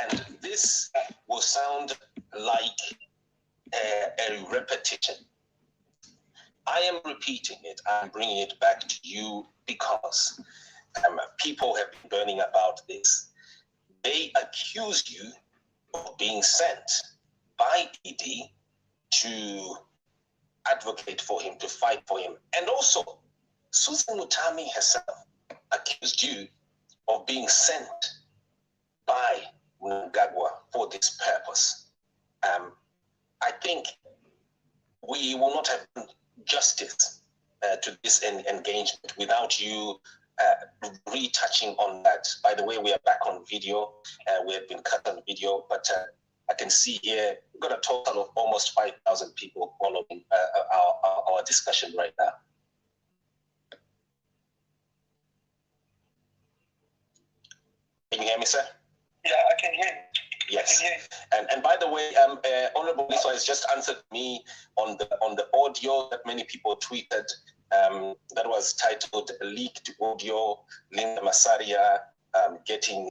And this will sound like a repetition. I am repeating it. I'm bringing it back to you because people have been burning about this. They accuse you of being sent by ED to advocate for him, to fight for him. And also, Susan Mutami herself accused you of being sent by Mnagagwa for this purpose. I think we will not have done justice to this engagement without you retouching on that. By the way, we are back on video. We have been cut on video, but I can see here we've got a total of almost 5,000 people following our discussion right now. Can you hear me, sir? Yeah, I can hear you. Yes. And by the way, Honorable Mliswa has just answered me on the audio that many people tweeted. That was titled "Leaked Audio: Linda Masaria getting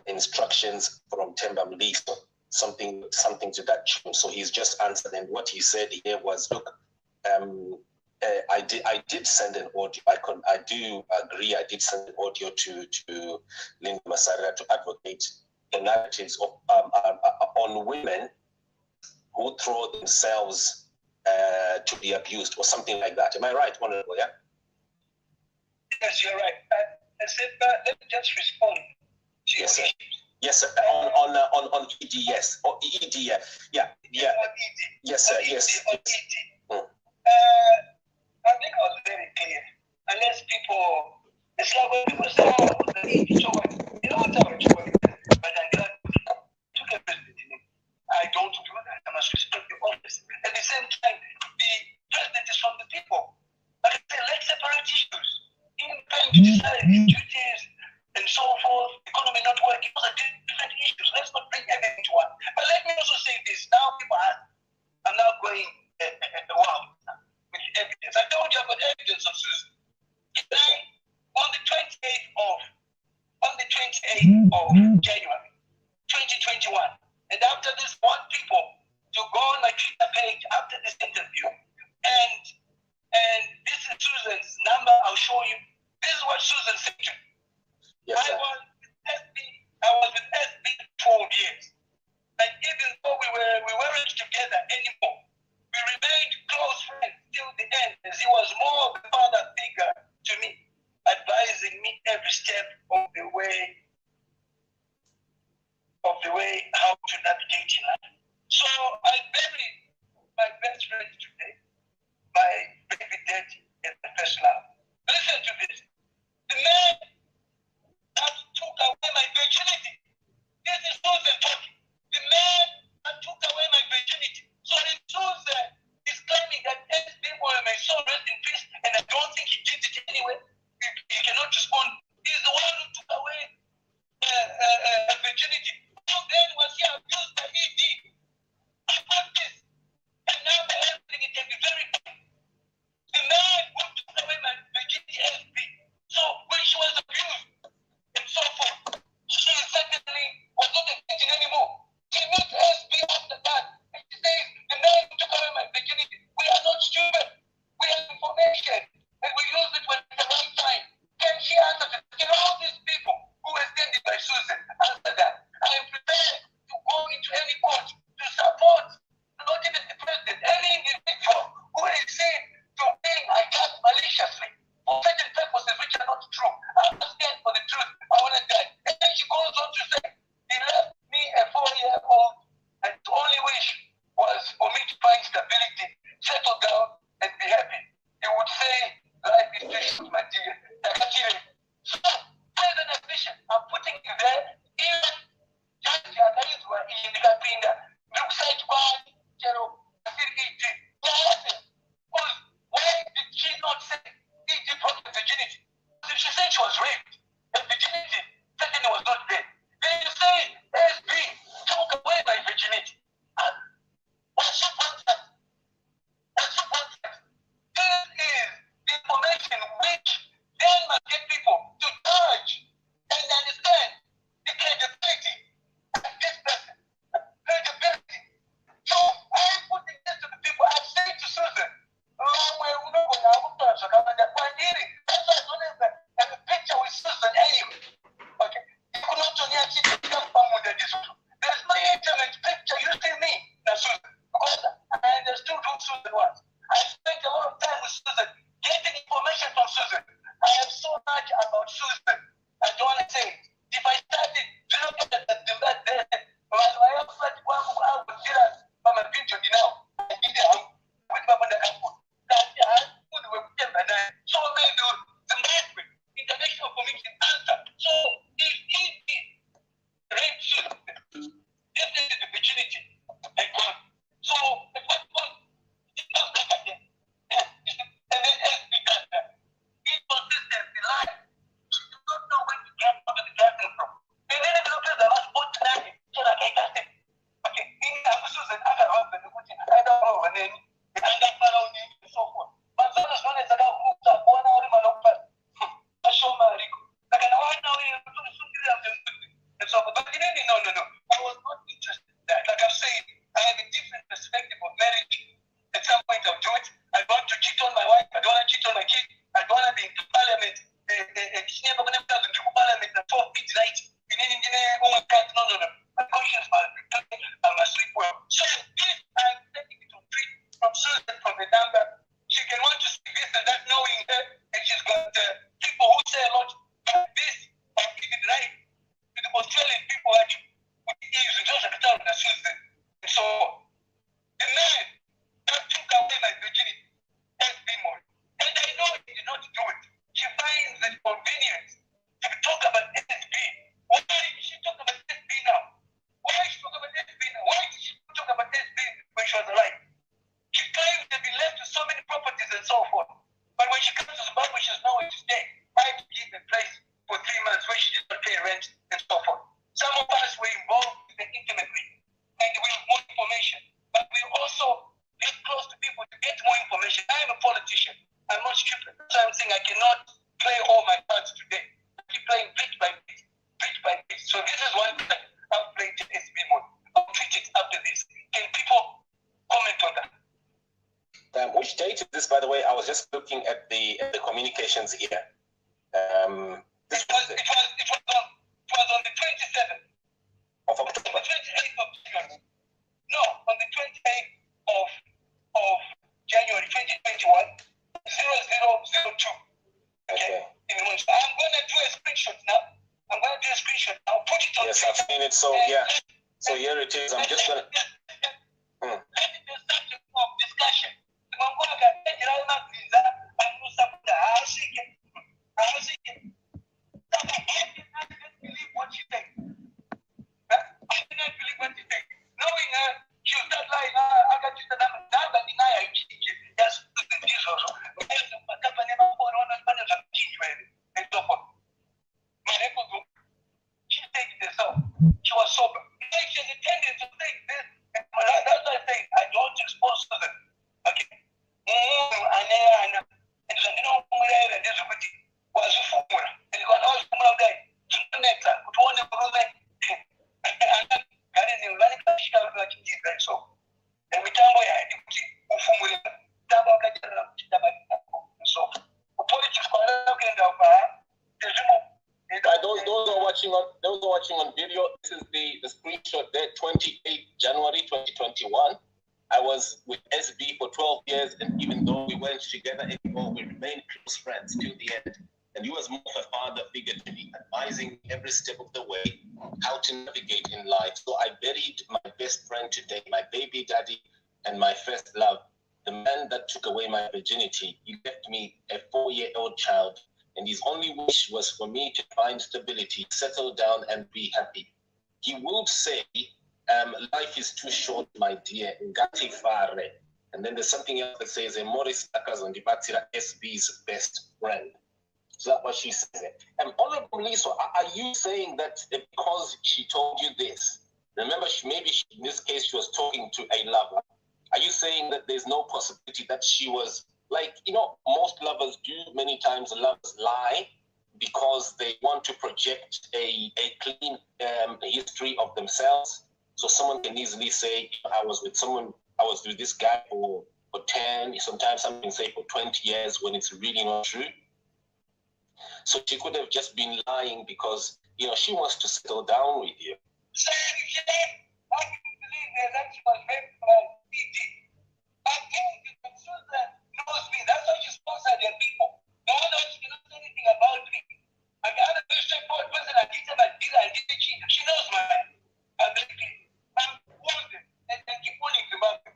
instructions from Themba Mliswa." Something to that tune. So he's just answered, and what he said here was, "Look, I did send an audio. I do agree. I did send an audio to Linda Masaria to advocate the narratives of on women who throw themselves to be abused or something like that." Am I right, Honorable? Yeah. Yes, you're right. Let me just respond to your issues. Yes, sir. On ED, yes. Or ED, yeah. Yeah. On ED. Yes, sir. Yes. On ED. I think I was very clear. Unless people, it's like when people say, "Oh, the ED joke," you know what I'm doing? But I'm glad to get president. I don't do that. I must respect the office. At the same time, the president is from the people. But I say, let's separate issues. In trying to decide the duties and so forth, economy not working, those are different issues. Let's not bring everything to one. But let me also say this. Now people are now going wow with evidence. I told you I've got evidence of Susan. Today, on the 28th of January 2021, and after this, I want people to go on my Twitter page after this interview, and this is Susan's number. I'll show you. This is what Susan said to me. Yes, I was with SB 12 years. And even though we weren't together anymore, we remained close friends till the end, as he was more of a father figure to me, advising me every step of the way how to navigate in life. So I buried my best friend today, my baby daddy and the first love. Listen to this. The man that took away my virginity. This is Susan talking. The man that took away my virginity. So in Susan is claiming that SB may so rest in peace, and I don't think he did it anyway. He cannot respond. He's the one who took away virginity. So then was he abused by ED? I got this. And now the everything it can be very clear. The man who took away my virginity SB. So when she was abused and so forth, she certainly was not a virgin anymore. She met SB after that. And she says, the man who took away my virginity, we are not stupid. We have information. And we use it when it's the right time. Can she answer this? Can all these people who were standing by Susan answer that? I am prepared to go into but easy, just like town that says that. So the man that took away my virginity has been more. And I know he did not do it. She finds it convenient to talk about SB. Why did she talk about SB now? Why did she talk about SB now? Why did she talk about SB when she was alive? She claims to be left with so many properties and so forth. But when she comes to Zimbabwe, she's nowhere to stay. I had to give a place for 3 months where she did not pay rent and so forth. Some of us were involved intimately and we have more information. But we also get close to people to get more information. I am a politician. I'm not stupid. So I'm saying I cannot play all my cards today. I keep playing bit by bit, bit by bit. So this is one thing I've played the SB mode. I'll treat it after this. Can people comment on that? Which date is this, by the way? I was just looking at the communications here. It was on the 27th of October. On the 28th of January. No, on the 28th of January 2021, 0002. Okay. I'm going to do a screenshot now. Put it on. Yes, I've seen it. So yeah. So here it is. I'm just gonna. Let it be a subject of discussion. I cannot believe what she said. I cannot believe what she said. Knowing her, she was not lying. I got you the number. Now that deny her, yes, this also. And so forth. My record book, she said it herself. She was sober. She has a tendency to think this. That's why I say I don't expose to them. Okay. Those are watching on video. This is the screenshot there, 28th January 2021. I was with SB for 12 years, and even though we weren't together anymore, we remained close friends till the end. And he was more of a father figure to me, advising every step of the way how to navigate in life. So I buried my best friend today, my baby daddy, and my first love. The man that took away my virginity, he left me a 4-year-old child, and his only wish was for me to find stability, settle down, and be happy. He would say, life is too short, my dear. Ngati fare. And then there's something else that says, Morris Akazondi SB's best friend. So that's what she says. Honorable Mliswa, are you saying that because she told you this, remember, in this case, she was talking to a lover. Are you saying that there's no possibility that she was, like, most lovers do many times, lovers lie because they want to project a clean history of themselves? So someone can easily say, I was with this guy for 10, sometimes some can say for 20 years when it's really not true. So she could have just been lying because, she wants to settle down with you. So I believe that she was raped by PT. I think that Susan knows me. That's why she sponsored their people. No one else cannot say anything about me. I'm the other very straightforward person. I did some, I did it. She knows my ability. I'm wounded and keep wanting to love it.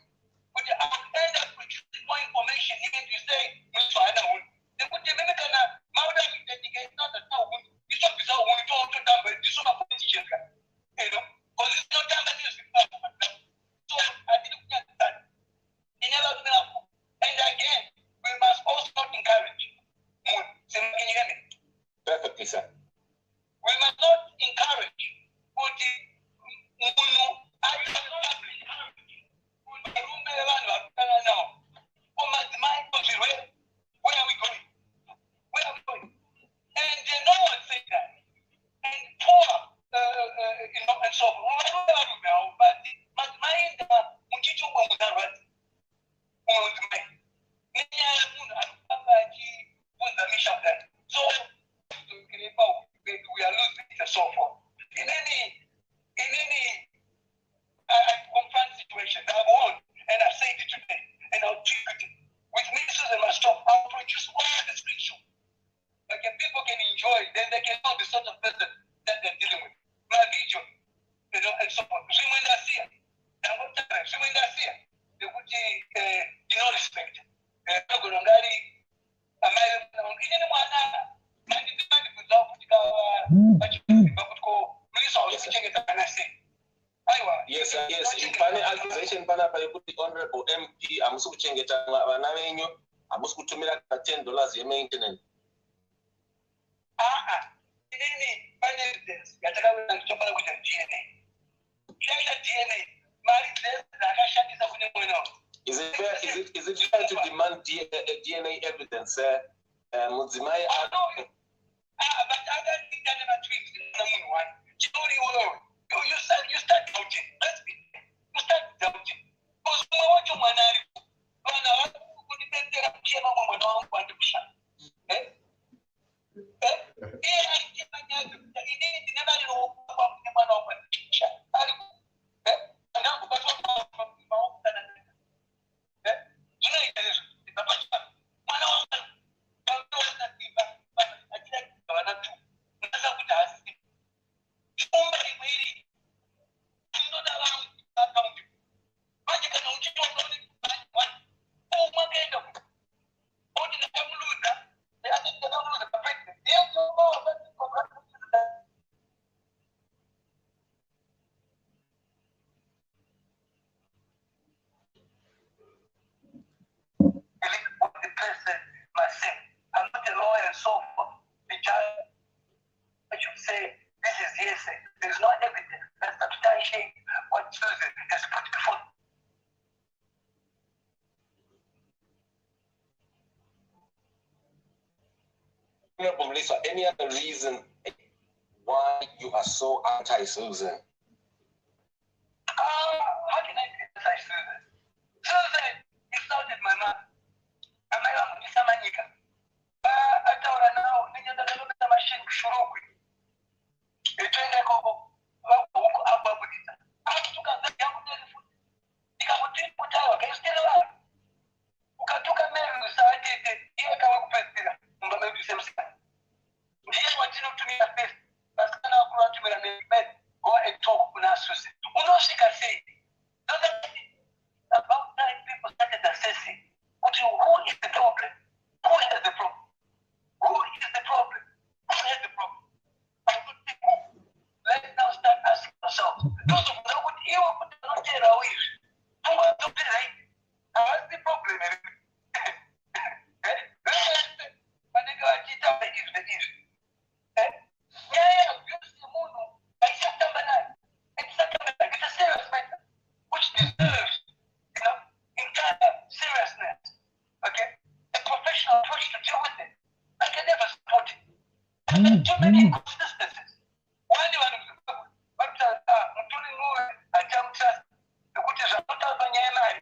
But I'll end up with more information even if you say, Mliswa, they put the American Mauda investigate, not the town. You talk about when you talk to them, but you saw a politician. Because it's not time that is. So I didn't get that. He never knew. And again, we must also not encourage. Can you hear me? Perfectly, sir. We must not encourage. I will not encourage. Where are we going? And no one said that. And poor, and so forth. But mind, Muchichu was right. So we are losing it and so forth. In any confront situation, I've won, and I've said it today, and I'll do it. With ministers and my stuff, I'll produce all the screenshot. Like, if people can enjoy, then they can know the sort of person that they're dealing with. My video, Yes, you pane accusation pana pa the honorable MP amusukuchengeta vana venyu amusukutumira $10 ye-maintenance. Inini pane evidence yatakawina kuchopana kuita DNA. Kuita DNA mari dzakashandisa kune mwana. Is it fair to demand DNA evidence? Mudzimai but I don't think that never tweets number one. You start doubting. Let's be. You start doubting. Because what you want to Mliswa, any other reason why you are so anti-Susan? How can I criticize Susan? Susan insulted my mom. And my mom is a manika. I told her now, I don't know the machine Shurokui. You train the Coco, Ababudita. I took a very young food. You can put it out, can you still alive? You can took a man who started here, come up with it. Maybe some stuff. Here, what you know to me at this, that's going to go to me and make go and talk with us. Who knows she can say? About 9 people started assessing. Who is the problem? Who has the problem? Who is the problem? Who has the problem? Let's now start asking ourselves. Those who know what you want to not get away. Who wants to be right? What's the problem? It's a serious matter, which deserves, entire seriousness. Okay, a professional approach to deal with it. I can never support it. There's too many inconsistencies. Why do I do it? But I'm doing more. I can't trust the good is a total banana.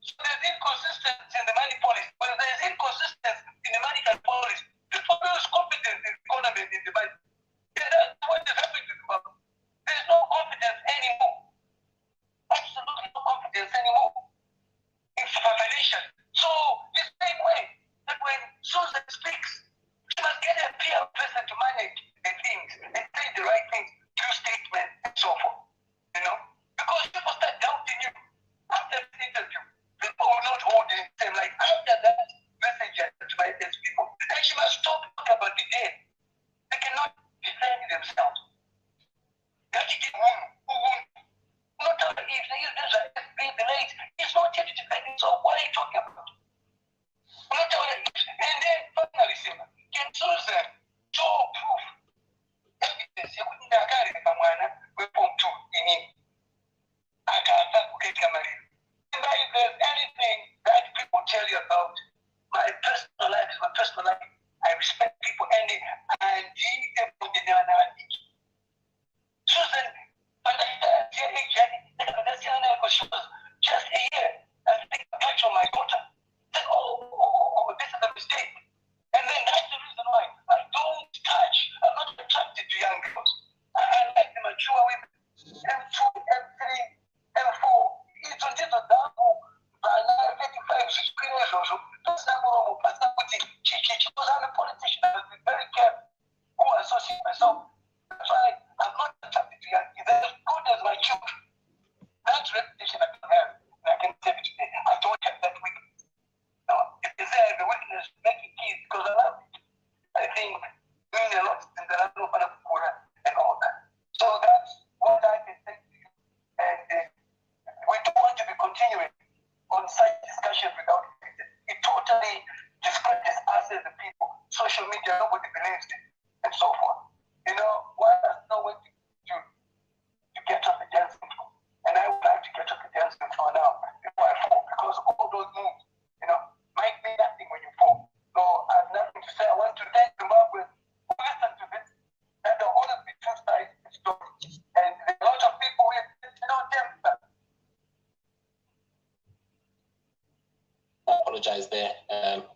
So there's inconsistency in the money policy. But there's inconsistency in the money policy. The people lose confidence in the economy in the money. And that's what is happening to the government. There's no confidence anymore. Absolutely no confidence anymore. It's financial. So the same way that when Susan speaks, she must get a peer apologize there.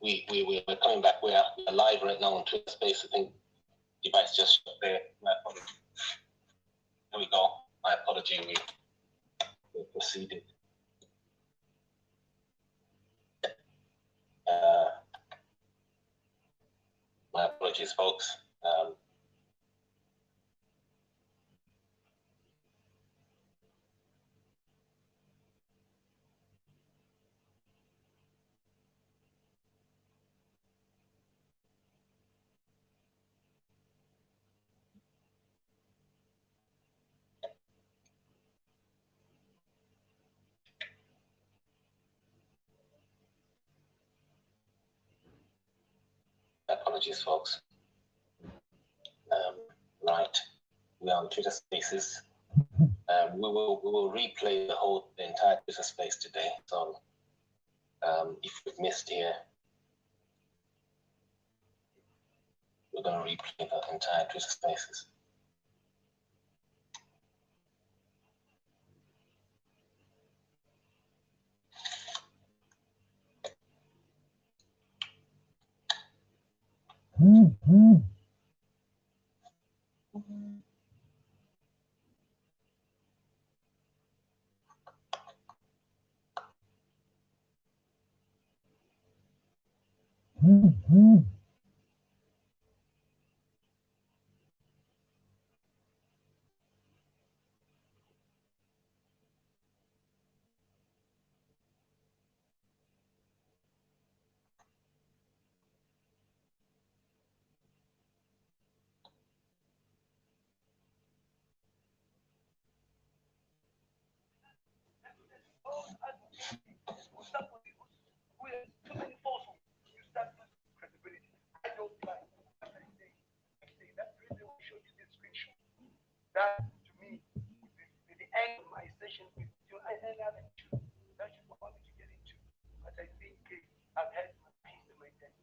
We're coming back. We're live right now on Twitter Space. I think device just shut there. My apology. There we go. My apology. We proceeded. My apologies, folks. Apologies, folks. Right, we're on Twitter Spaces. We will replay the entire Twitter Space today. So if you've missed here, we're going to replay the entire Twitter Spaces. That to me is the end of my session with you. I had other issues. That's what I wanted to get into. But I think I've had my piece of my day.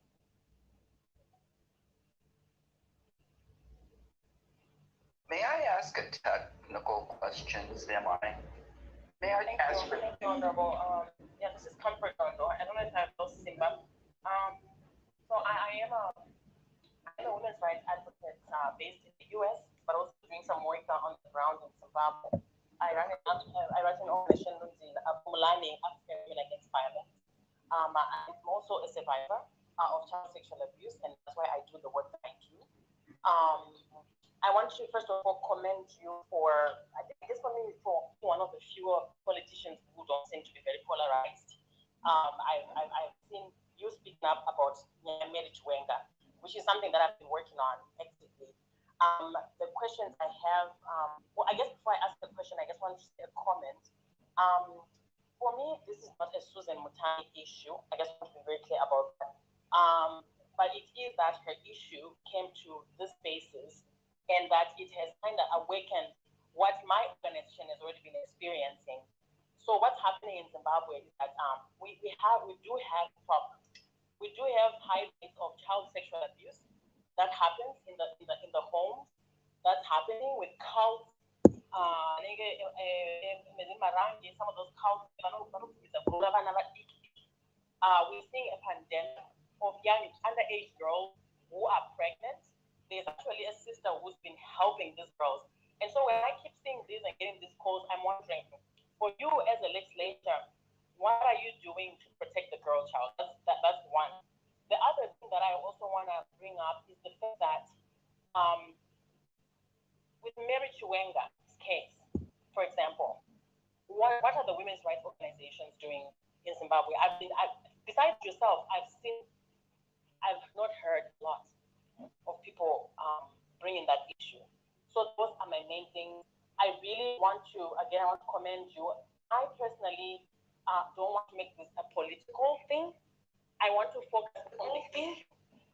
May I ask a technical question, Zamai? May I ask for... Thank you, Honorable. Yeah, this is Comfort Gondo. I don't know if I have those Simba. So I'm a women's rights advocate based in the U.S., but also doing some work on the ground in Zimbabwe. I run an organization in Pumulani, African Women Against Violence. I'm also a survivor of child sexual abuse, and that's why I do the work that I do. I want to first of all commend you for, I guess for me, for one of the fewer politicians who don't seem to be very polarized. I've seen you speaking up about marriage Wenga, which is something that I've been working on actively. The questions I have, well, I guess before I ask the question, I just want to say a comment. For me, this is not a Susan Mutami issue. I just want to be very clear about that. But it is that her issue came to the spaces and that it has kind of awakened what my organization has already been experiencing. So what's happening in Zimbabwe is that we do have problems. We do have high rates of child sexual abuse that happens in the homes. That's happening with cults. Some of those cults. We're seeing a pandemic of young underage girls who are pregnant. There's actually a sister who's been helping these girls. And so when I keep seeing this and getting these calls, I'm wondering, for you as a legislator, what are you doing to protect the girl child? That's one. The other thing that I also want to bring up is the fact that with Mary Chiwenga's case, for example, what are the women's rights organizations doing in Zimbabwe? Besides yourself, I've not heard a lot of people bringing that issue. So those are my main things. I really want to commend you. I personally don't want to make this a political thing. I want to focus on the thing.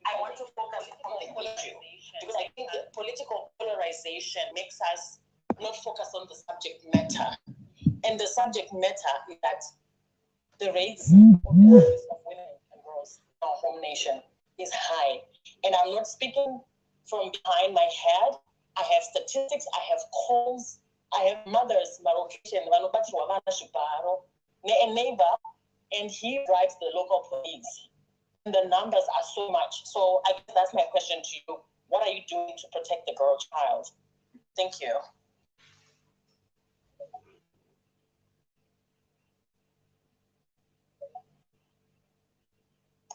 I want to focus on the issue. Because I think the political polarization makes us not focus on the subject matter. And the subject matter is that the rates of the abuse of women and girls in our home nation is high. And I'm not speaking from behind my head. I have statistics, I have calls, I have mothers, a neighbor and he bribes the local police. And the numbers are so much. So I guess that's my question to you. What are you doing to protect the girl child? Thank you.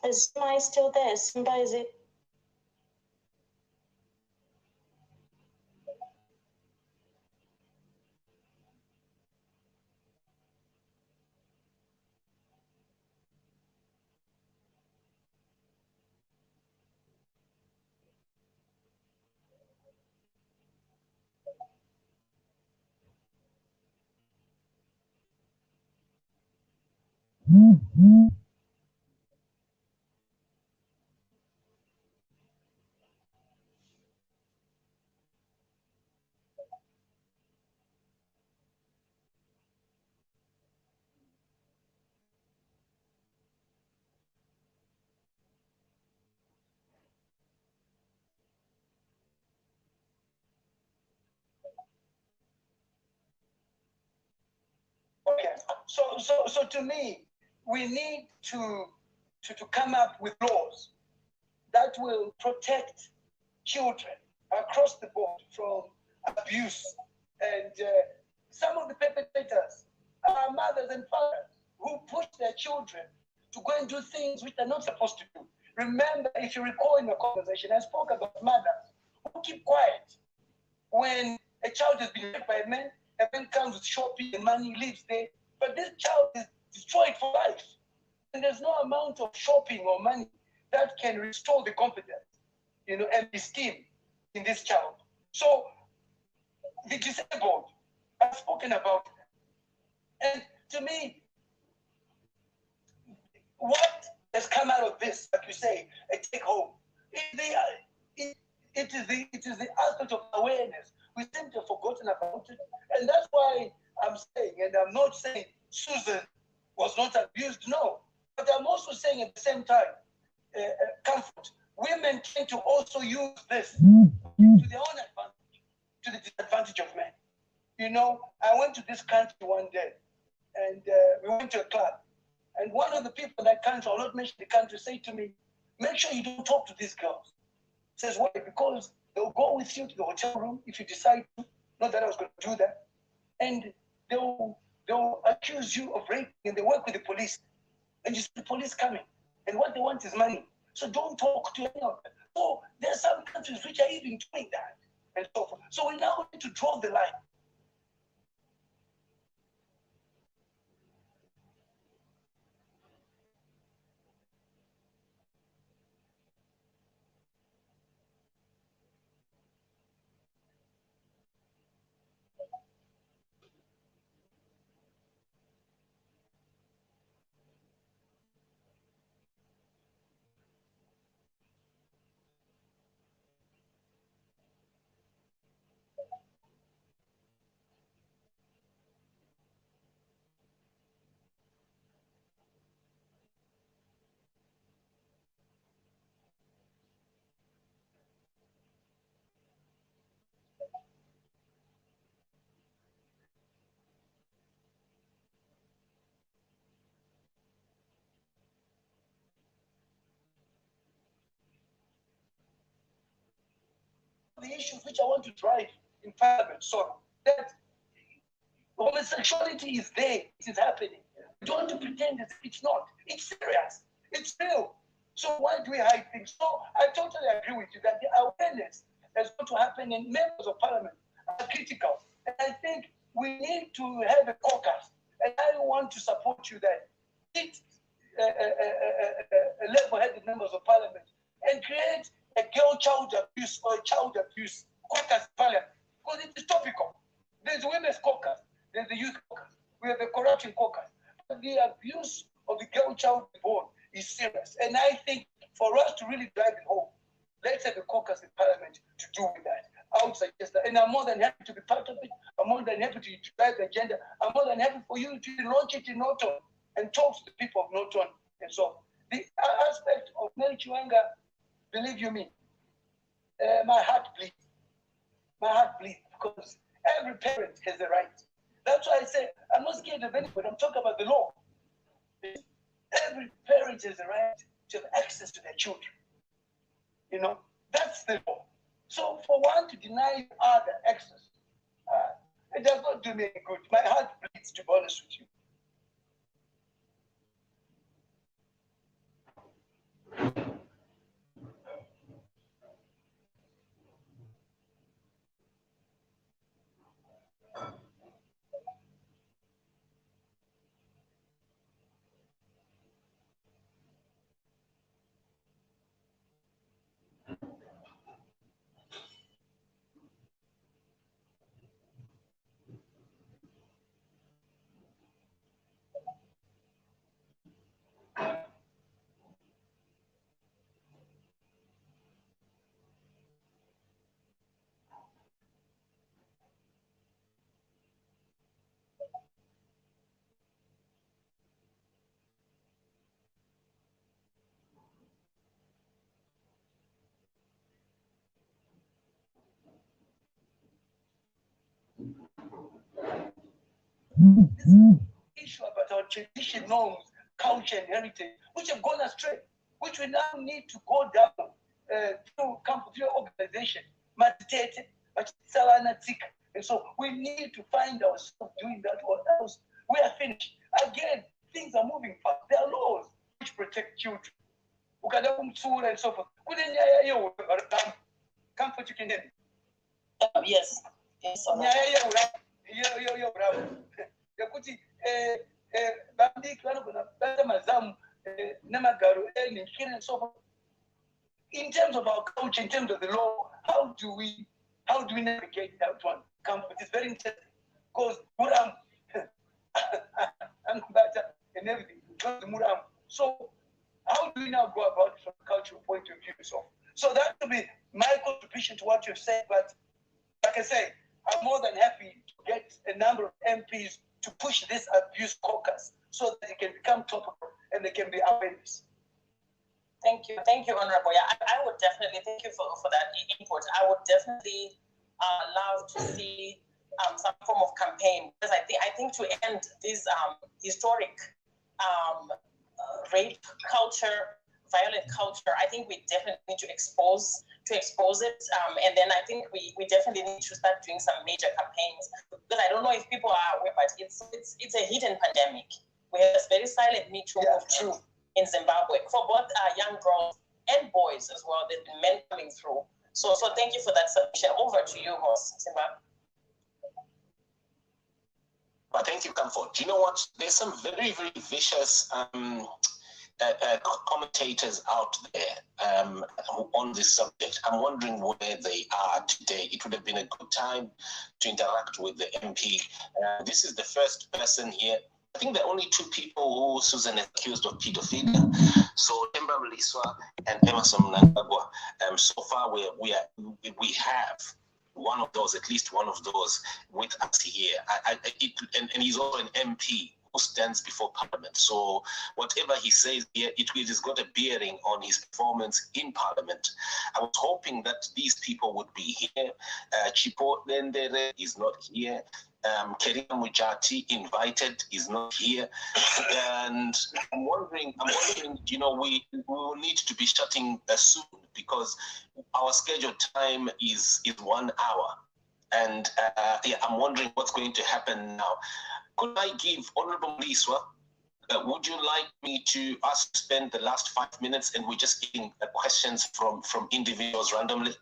Is Simba still there? Simba, is it? Okay, so to me, we need to come up with laws that will protect children across the board from abuse. And some of the perpetrators are mothers and fathers who push their children to go and do things which they're not supposed to do. Remember, if you recall in the conversation, I spoke about mothers who keep quiet when a child has been raped by a man comes with shopping and money, lives there, but this child is destroyed for life. And there's no amount of shopping or money that can restore the confidence, and esteem in this child. So the disabled, I've spoken about that. And to me, what has come out of this, like you say, a take home, it is the aspect of awareness. We seem to have forgotten about it. And that's why I'm saying, and I'm not saying Susan was not abused, no. But I'm also saying at the same time, comfort. Women tend to also use this to their own advantage, to the disadvantage of men. I went to this country one day, and we went to a club. And one of the people in that country, I'll not mention the country, said to me, make sure you don't talk to these girls. Says, why? Because they'll go with you to the hotel room if you decide to. Not that I was going to do that. And they'll accuse you of raping, and they work with the police. And you see the police coming. And what they want is money. So don't talk to any of them. So there are some countries which are even doing that, and so forth. So we're now going to draw the line. The issues which I want to drive in Parliament, so that homosexuality is there, it is happening. Don't want to pretend it's not. It's serious. It's real. So why do we hide things? So I totally agree with you that the awareness that's going to happen, and members of Parliament are critical. And I think we need to have a caucus. And I want to support you that it's level-headed members of Parliament and create a girl-child abuse or a child abuse caucus Parliament, because it is topical. There's women's caucus, there's the youth caucus, we have the corruption caucus. But the abuse of the girl-child born is serious. And I think for us to really drive it home, let's have a caucus in Parliament to do with that. I would suggest that. And I'm more than happy to be part of it. I'm more than happy to drive the agenda. I'm more than happy for you to launch it in Norton and talk to the people of Norton and so on. The aspect of Mary Chiwanga, believe you me, my heart bleeds. My heart bleeds because every parent has a right. That's why I say I'm not scared of anybody. I'm talking about the law. every parent has the right to have access to their children. You know, that's the law. So for one to deny other access, it does not do me any good. My heart bleeds, to be honest with you. This issue about our tradition, norms, culture, and heritage, which have gone astray, which we now need to go down through organization, meditate, and so we need to find ourselves doing that, or else we are finished. Again, things are moving fast. There are laws which protect children. And so forth. Comfort, you can hear me. Yes. Yes, yakuti bandiki vanogona bata mazamu nemagaro and so forth. In terms of our culture, in terms of the law, how do we navigate that one? It's very interesting because Muram and Bata and everything, Muram. So how do we now go about it from a cultural point of view? So that would be my contribution to what you've said. But like I say, I'm more than happy to get a number of MPs to push this abuse caucus so that it can become topical and there can be awareness. Thank you, Honorable. Yeah, I would definitely thank you for that input. I would definitely love to see some form of campaign, because I think to end this historic rape culture, violent culture, I think we definitely need to expose it, and then I think we definitely need to start doing some major campaigns, because I don't know if people are aware, but it's a hidden pandemic. We have this very silent Me Too movement in Zimbabwe for both young girls and boys as well. There's been men coming through. So thank you for that submission. Over to you, host Zimbabwe. Well, thank you, Comfort. You know what? There's some very, very vicious commentators out there on this subject. I'm wondering where they are today. It would have been a good time to interact with the MP. This is the first person here. I think there are only two people who Susan is accused of pedophilia. So Mliswa and Emerson Mnagagwa. So far, we have one of those, at least one of those, with us here. And he's also an MP who stands before Parliament. So whatever he says here, it has got a bearing on his performance in Parliament. I was hoping that these people would be here. Chipo Lendere is not here. Keria Mujati invited is not here, and I'm wondering, you know, we will need to be shutting soon, because our scheduled time is 1 hour, and I'm wondering what's going to happen now. Could I give Honorable Mliswa? Would you like me to spend the last 5 minutes and we're just getting questions from individuals randomly?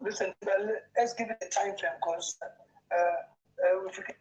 Listen, let's give it a time frame, because if we can.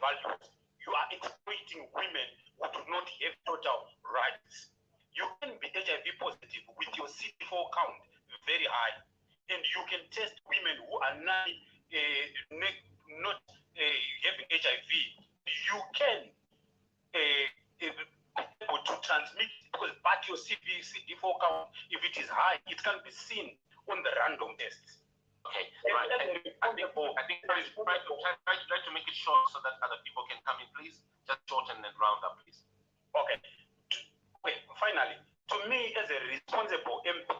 values, you are exploiting women who do not have total rights. You can be HIV positive with your CD4 count very high, and you can test women who are not having HIV. You can be able to transmit because but your CD4 count, if it is high, it can be seen on the random tests. Okay, right. I think please try to make it short so that other people can come in, please. Just shorten and round up, please. Okay. Okay, finally, to me as a responsible MP,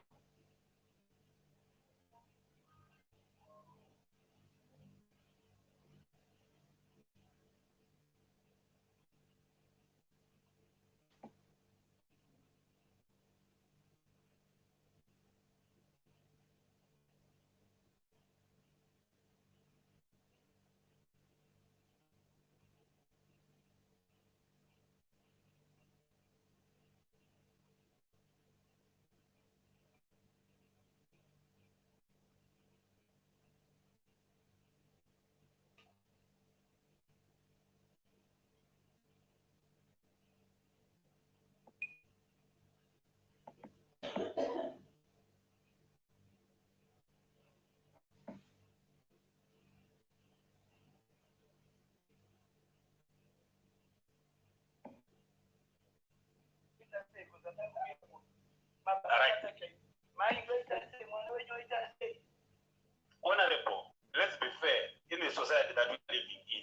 honorable, let's be fair in the society that we're living in.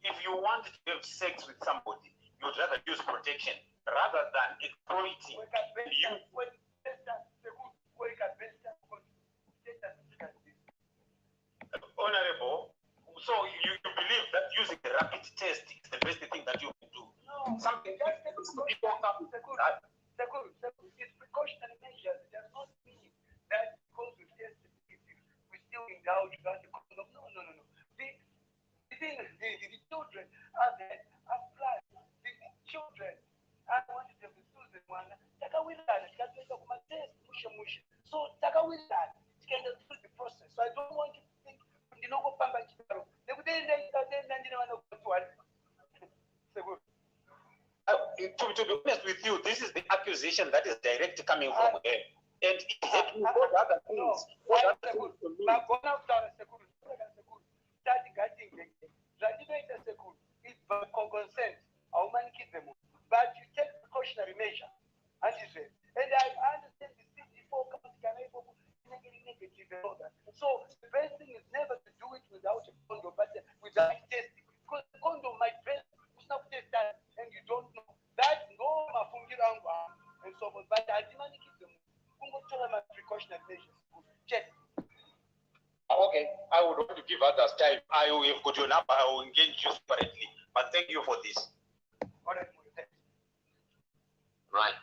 If you want to have sex with somebody, you would rather use protection rather than exploiting you. Honorable, so you believe that using the rapid test is the best thing that you can do? No, something that it's precautionary measures. It does not mean that because we test we still indulge about the condom. No. The children are there, are flat. The children, I wanted them to do the one. So Tagawilan can do the process. So I don't want you to think you know what Pamba Chitaro. To be honest with you, this is the accusation that is direct coming from her. And what other things? What other things to me? Consent, but you take precautionary measure. And I understand the CD4 count can able negative and all that. So the best thing is never to do it without a condom, but without testing. Because the condom might test, test that, and you don't know. That's no and so on. But I demand to keep them. Precautionary measures. Check. Okay, I would want to give others time. I will have got your number. I will engage you separately. But thank you for this. All right. Right.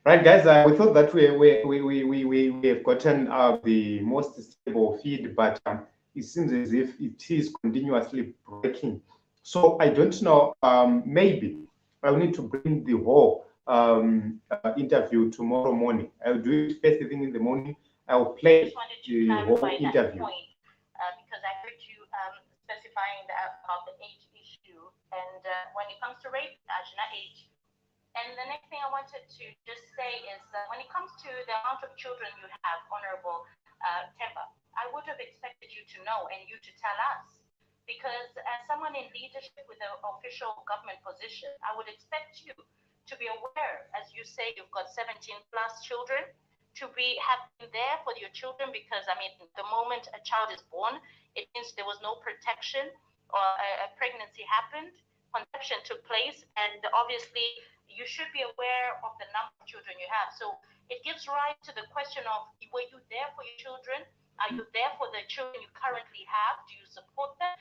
Right, guys, we thought that we have gotten the most stable feed, but it seems as if it is continuously breaking. So I don't know, maybe I'll need to bring the whole interview tomorrow morning. I'll do it first thing in the morning. I'll play the whole interview. Because I heard you specifying about the age issue, and when it comes to rape, age. And the next thing I wanted to just say is when it comes to the amount of children you have, Honorable Temba, I would have expected you to know and you to tell us. Because as someone in leadership with an official government position, I would expect you to be aware, as you say, you've got 17 plus children, to be having there for your children, because I mean, the moment a child is born, it means there was no protection or a pregnancy happened, conception took place, and obviously you should be aware of the number of children you have. So it gives rise to the question of, were you there for your children? Are you there for the children you currently have? Do you support them?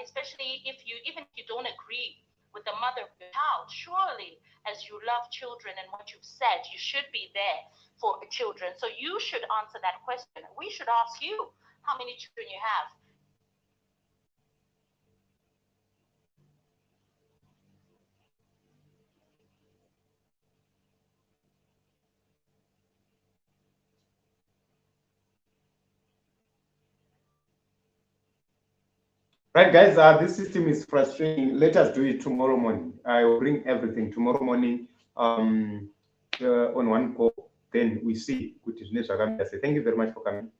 Especially even if you don't agree with the mother of your child, surely as you love children and what you've said, you should be there for the children. So you should answer that question. We should ask you how many children you have. Right, guys, this system is frustrating. Let us do it tomorrow morning. I will bring everything tomorrow morning on one call. Then we see. Thank you very much for coming.